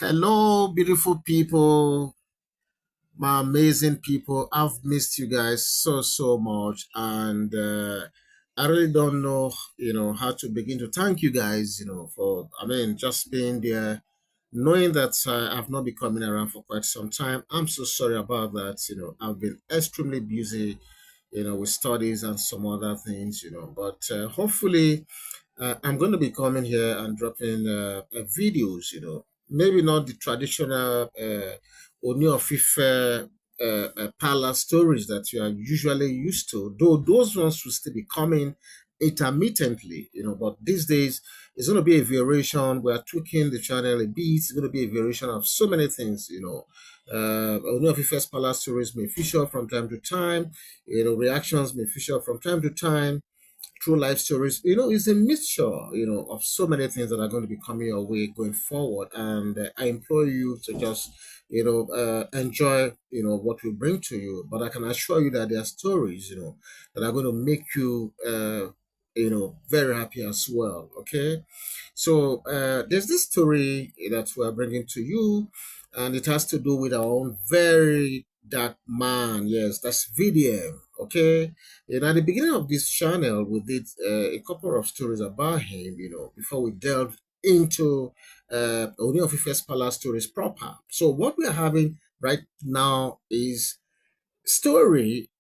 Hello, beautiful people, my amazing people. I've missed you guys so much, and I really don't know, how to begin to thank you guys, for just being there, knowing that I've not been coming around for quite some time. I'm so sorry about that. I've been extremely busy, with studies and some other things, but hopefully I'm going to be coming here and dropping videos, maybe not the traditional Oni of Ife palace stories that you are usually used to, though those ones will still be coming intermittently, but these days it's going to be a variation. We are tweaking the channel a bit. It's going to be a variation of so many things, Oni of Ife's palace stories may feature from time to time, reactions may feature from time to time, true life stories. It's a mixture, of so many things that are going to be coming your way going forward. And I implore you to just, enjoy, what we bring to you. But I can assure you that there are stories, that are going to make you, very happy as well. Okay. So there's this story that we're bringing to you, and it has to do with our own very dark man. Yes, that's VDM. Okay, and at the beginning of this channel, we did a couple of stories about him. Before we delved into Oni of Ife's Palace stories proper. So what we are having right now is story,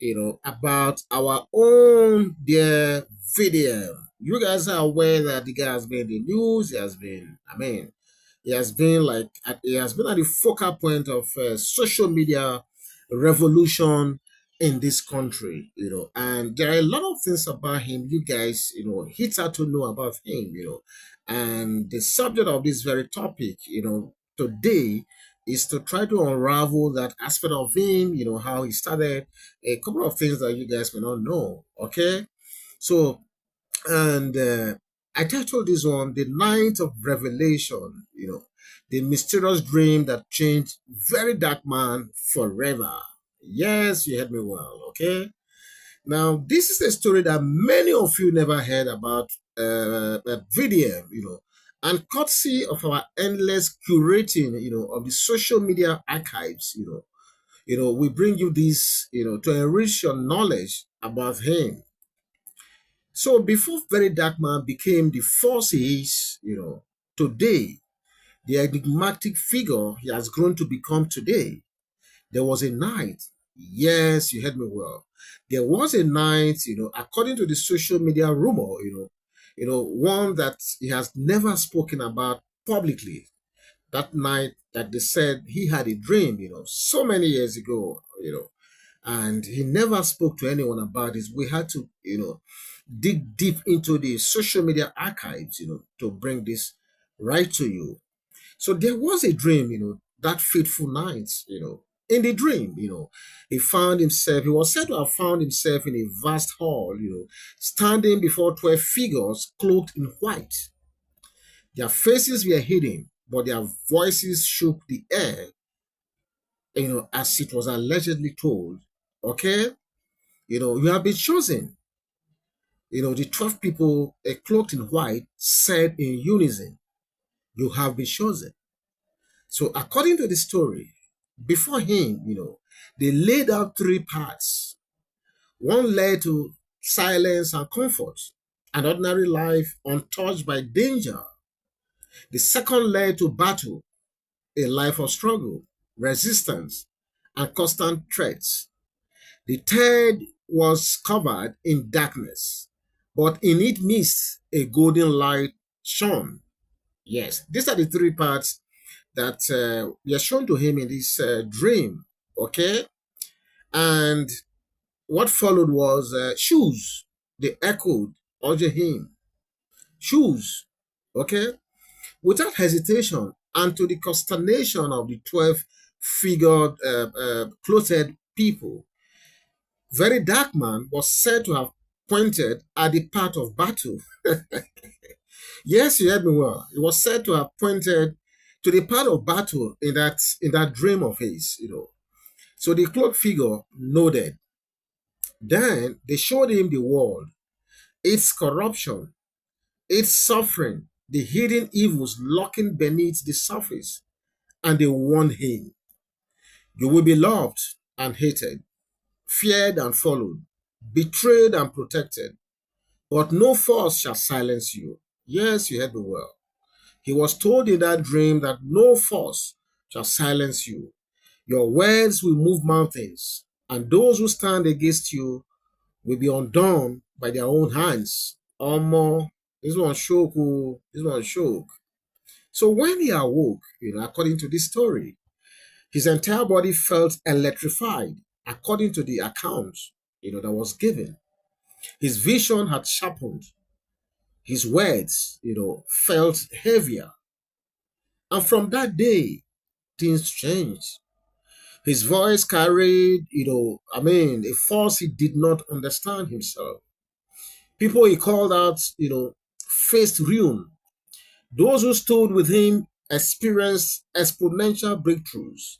about our own dear VDM. You guys are aware that the guy has been in the news. He has been, he has been he has been at the focal point of social media revolution in this country, and there are a lot of things about him you guys, hits out to know about him, and the subject of this very topic, today is to try to unravel that aspect of him, how he started, a couple of things that you guys may not know. Okay. So, and I titled this one The Night of Revelation, the mysterious dream that changed Very Dark Man forever. Yes, you heard me well. Okay. Now, this is a story that many of you never heard about VDM, and courtesy of our endless curating, of the social media archives, we bring you this, to enrich your knowledge about him. So before Very Dark Man became the force he is, today, the enigmatic figure he has grown to become today, there was a night. Yes, you heard me well. There was a night, according to the social media rumor, one that he has never spoken about publicly. That night that they said he had a dream, so many years ago, and he never spoke to anyone about this. We had to, dig deep into the social media archives, to bring this right to you. So there was a dream, that fateful night, In the dream, he was said to have found himself in a vast hall, standing before 12 figures clothed in white. Their faces were hidden, but their voices shook the air, as it was allegedly told. Okay? You have been chosen. The 12 people cloaked in white said in unison, you have been chosen. So according to the story, before him, they laid out three paths. One led to silence and comfort, an ordinary life untouched by danger. The second led to battle, a life of struggle, resistance, and constant threats. The third was covered in darkness, but in its midst a golden light shone. Yes, these are the three parts that were shown to him in this dream. Okay, and what followed was shoes. They echoed, urging him, shoes. Okay, without hesitation, and to the consternation of the 12 figured clothed people, Very Dark Man was said to have pointed at the path of battle. Yes, you heard me well. He was said to have pointed to the part of battle in that dream of his, So the cloaked figure nodded. Then they showed him the world, its corruption, its suffering, the hidden evils lurking beneath the surface. and they warned him, "You will be loved and hated, feared and followed, betrayed and protected, but no force shall silence you." Yes, you heard me well. He was told in that dream that no force shall silence you. Your words will move mountains, and those who stand against you will be undone by their own hands. Omo, this one shook. Oh, this one shook. So when he awoke, according to this story, his entire body felt electrified, according to the account, that was given. His vision had sharpened. His words, felt heavier. And from that day, things changed. His voice carried, a force he did not understand himself. People he called out, faced ruin. Those who stood with him experienced exponential breakthroughs.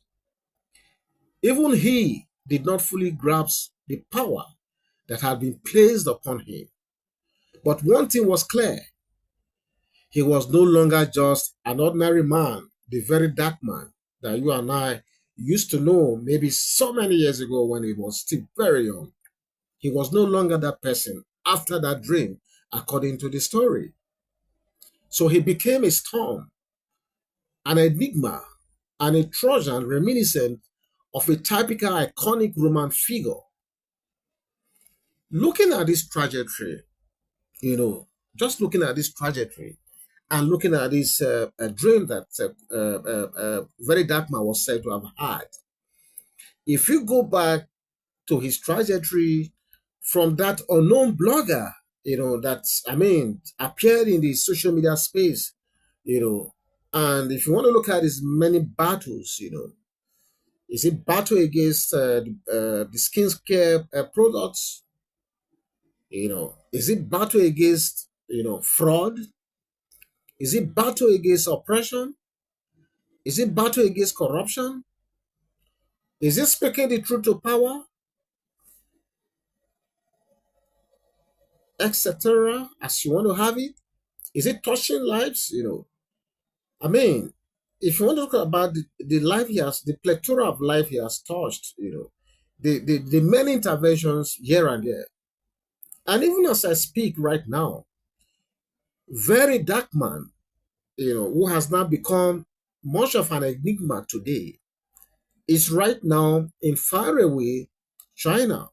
Even he did not fully grasp the power that had been placed upon him. But one thing was clear: he was no longer just an ordinary man, the very dark man that you and I used to know maybe so many years ago when he was still very young. He was no longer that person after that dream, according to the story. So he became a storm, an enigma, and a Trojan reminiscent of a typical iconic Roman figure. Looking at this trajectory, just looking at this trajectory and looking at this dream that Very Dark Man was said to have had, if you go back to his trajectory from that unknown blogger, that, appeared in the social media space, and if you want to look at his many battles, is it battle against the skincare products? Is it battle against, fraud? Is it battle against oppression? Is it battle against corruption? Is it speaking the truth to power, etc., as you want to have it? Is it touching lives? I mean, if you want to talk about the life he has, the plethora of life he has touched, the many interventions here and there. And even as I speak right now, Very Dark Man, who has now become much of an enigma today, is right now in faraway China.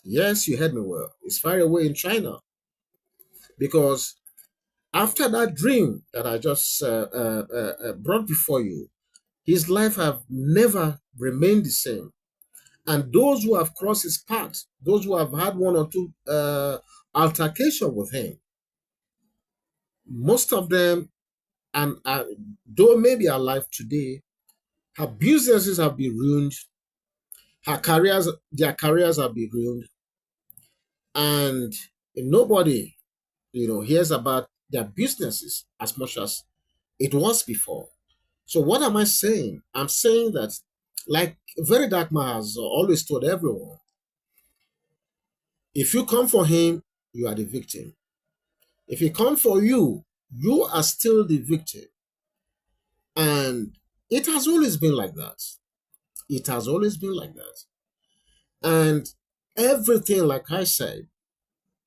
Yes, you heard me well. It's far away in China because after that dream that I just brought before you, his life have never remained the same. And those who have crossed his path, those who have had one or two altercation with him, most of them, and though maybe alive today, her businesses have been ruined, their careers have been ruined, and nobody, hears about their businesses as much as it was before. So what am I saying? I'm saying that, like Very Dark Man has always told everyone, if you come for him, you are the victim. If he come for you, you are still the victim. And it has always been like that. It has always been like that. And everything, like I said,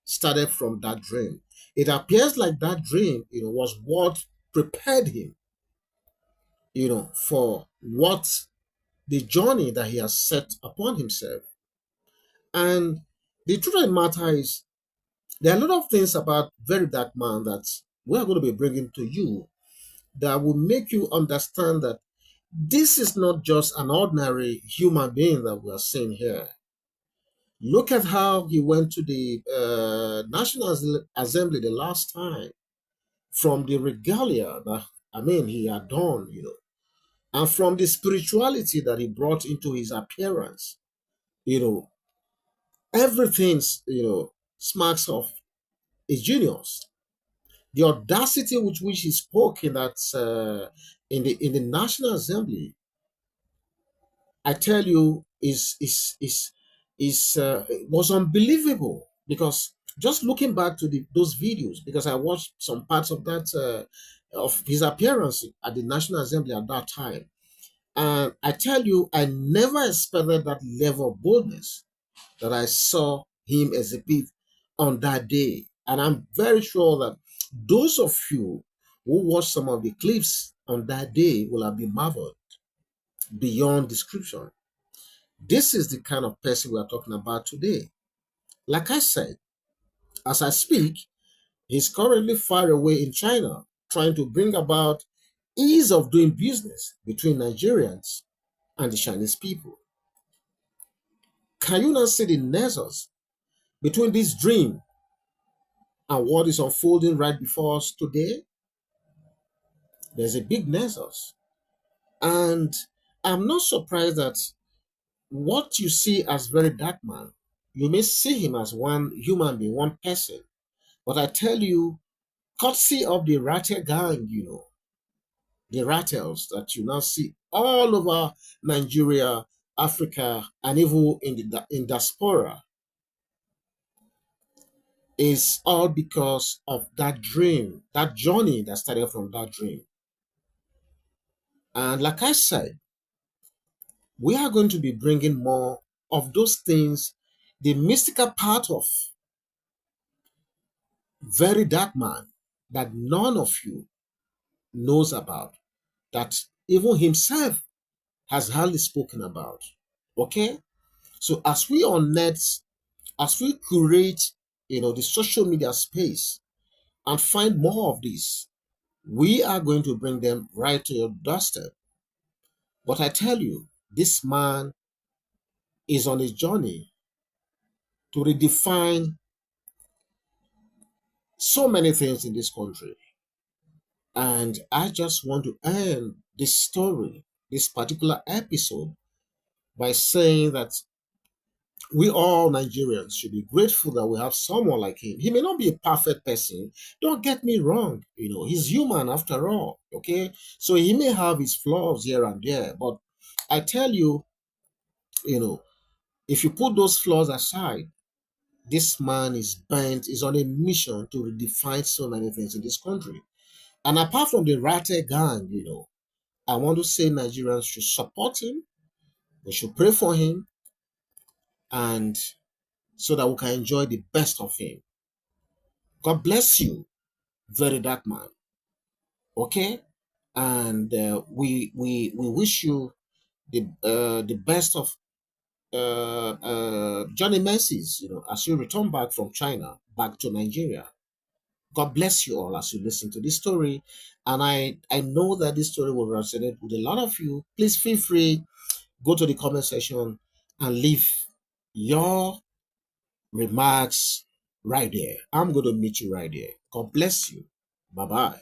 started from that dream. It appears like that dream, was what prepared him, for what the journey that he has set upon himself. And the truth of the matter is, there are a lot of things about Very Dark Man that we are going to be bringing to you that will make you understand that this is not just an ordinary human being that we are seeing here. Look at how he went to the National Assembly the last time, from the regalia that, he had done, and from the spirituality that he brought into his appearance. You know, everything's, smacks of a genius. The audacity with which he spoke in that in the National Assembly, I tell you, is was unbelievable. Because just looking back to those videos, because I watched some parts of that of his appearance at the National Assembly at that time. And I tell you, I never expected that level of boldness that I saw him exhibit on that day. And I'm very sure that those of you who watched some of the clips on that day will have been marveled beyond description. This is the kind of person we are talking about today. Like I said, as I speak, he's currently far away in China trying to bring about ease of doing business between Nigerians and the Chinese people. Can you not see the nexus between this dream and what is unfolding right before us today? There's a big nexus. And I'm not surprised that what you see as very dark man, you may see him as one human being, one person. But I tell you, courtesy of the Rattle gang, the rattles that you now see all over Nigeria, Africa, and even in diaspora, is all because of that dream, that journey that started from that dream. And like I said, we are going to be bringing more of those things, the mystical part of very dark man that none of you knows about, that even himself has hardly spoken about. Okay? So as we on net, as we curate, the social media space and find more of this, we are going to bring them right to your doorstep. But I tell you, this man is on his journey to redefine so many things in this country. And I just want to end this story, this particular episode, by saying that we all Nigerians should be grateful that we have someone like him. He may not be a perfect person. Don't get me wrong. He's human after all. Okay. So he may have his flaws here and there. But I tell you, you know, if you put those flaws aside, this man is bent, is on a mission to redefine so many things in this country. And apart from the Rattle gang, I want to say Nigerians should support him. We should pray for him, and so that we can enjoy the best of him. God bless you, very dark man. Okay, and we wish you the best of Johnny Mercy's. As you return back from China back to Nigeria. God bless you all as you listen to this story, and I know that this story will resonate with a lot of you. Please feel free, go to the comment section and leave your remarks right there. I'm going to meet you right there. God bless you. Bye bye.